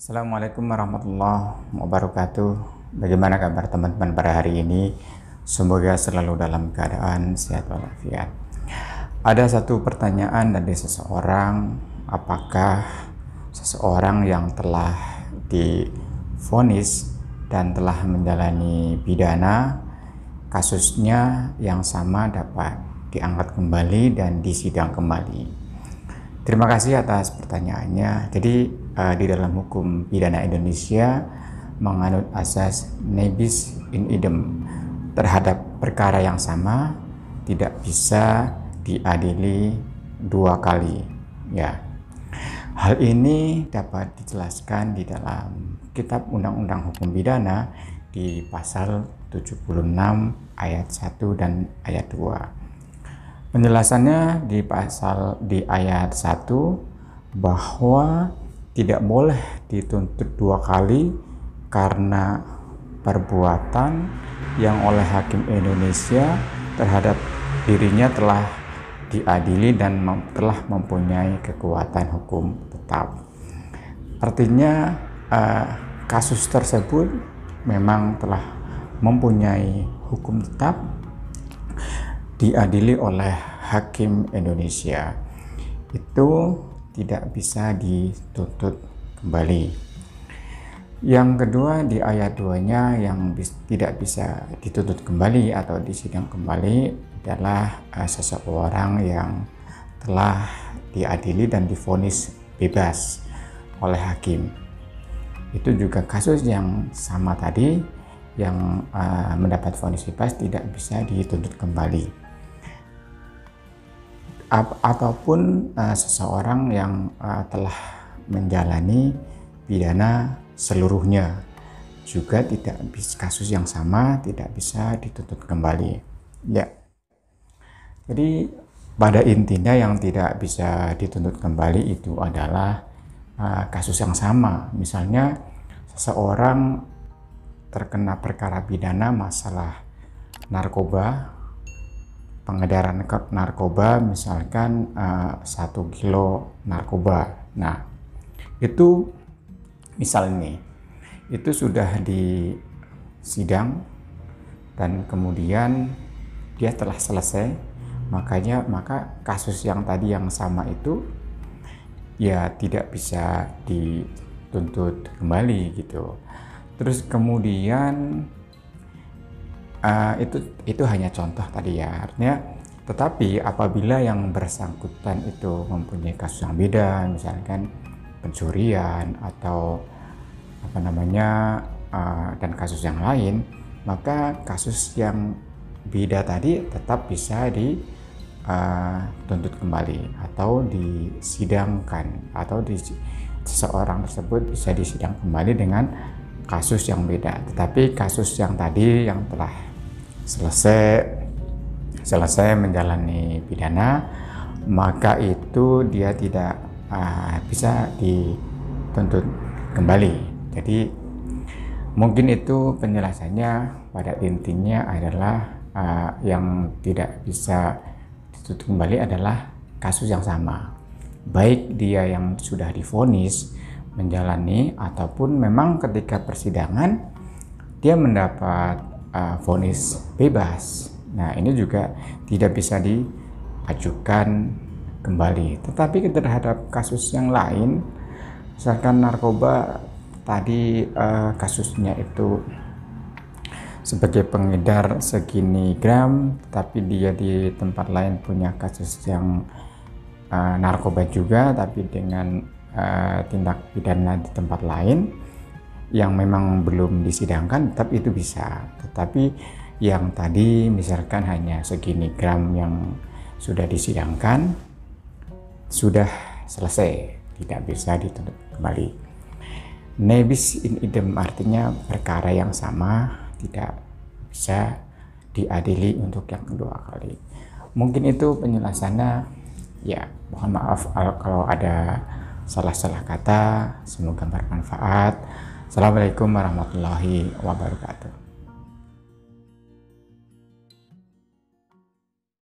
Assalamualaikum warahmatullahi wabarakatuh. Bagaimana kabar teman-teman pada hari ini? Semoga selalu dalam keadaan sehat walafiat. Ada satu pertanyaan dari seseorang, apakah seseorang yang telah divonis dan telah menjalani pidana, kasusnya yang sama dapat diangkat kembali dan disidang kembali? Terima kasih atas pertanyaannya. Jadi di dalam hukum pidana Indonesia menganut asas nebis in idem, terhadap perkara yang sama tidak bisa diadili dua kali. Ya, hal ini dapat dijelaskan di dalam Kitab Undang-Undang Hukum Pidana di pasal 76 ayat 1 dan ayat 2. Penjelasannya di ayat 1 bahwa tidak boleh dituntut dua kali karena perbuatan yang oleh hakim Indonesia terhadap dirinya telah diadili dan telah mempunyai kekuatan hukum tetap. Artinya kasus tersebut memang telah mempunyai hukum tetap, diadili oleh hakim Indonesia, itu tidak bisa dituntut kembali. Yang kedua, di ayat 2-nya yang tidak bisa dituntut kembali atau disidang kembali adalah seseorang yang telah diadili dan divonis bebas oleh hakim. Itu juga kasus yang sama tadi, yang mendapat vonis bebas tidak bisa dituntut kembali. Ataupun seseorang yang telah menjalani pidana seluruhnya juga tidak bisa, kasus yang sama tidak bisa dituntut kembali. Ya, jadi pada intinya yang tidak bisa dituntut kembali itu adalah kasus yang sama. Misalnya seseorang terkena perkara pidana masalah narkoba, pengedaran narkoba, misalkan 1 kilo narkoba. Nah, itu misalnya itu sudah disidang dan kemudian dia telah selesai, maka kasus yang tadi yang sama itu ya tidak bisa dituntut kembali gitu. Terus kemudian itu hanya contoh tadi ya, artinya. Tetapi apabila yang bersangkutan itu mempunyai kasus yang beda, misalkan pencurian atau dan kasus yang lain, maka kasus yang beda tadi tetap bisa dituntut kembali atau disidangkan, atau seseorang tersebut bisa disidang kembali dengan kasus yang beda. Tetapi kasus yang tadi yang telah selesai menjalani pidana, maka itu dia tidak bisa dituntut kembali. Jadi mungkin itu penjelasannya. Pada intinya adalah yang tidak bisa dituntut kembali adalah kasus yang sama, baik dia yang sudah divonis menjalani ataupun memang ketika persidangan dia mendapat vonis bebas. Nah, ini juga tidak bisa diajukan kembali. Tetapi terhadap kasus yang lain, misalkan narkoba tadi, kasusnya itu sebagai pengedar segini gram, tapi dia di tempat lain punya kasus yang narkoba juga, tapi dengan tindak pidana di tempat lain yang memang belum disidangkan, tetap itu bisa. Tetapi yang tadi misalkan hanya segini gram yang sudah disidangkan, sudah selesai, tidak bisa dituntut kembali. Nebis in idem artinya perkara yang sama tidak bisa diadili untuk yang kedua kali. Mungkin itu penjelasannya. Ya, mohon maaf kalau ada salah-salah kata. Semoga bermanfaat. Assalamualaikum warahmatullahi wabarakatuh.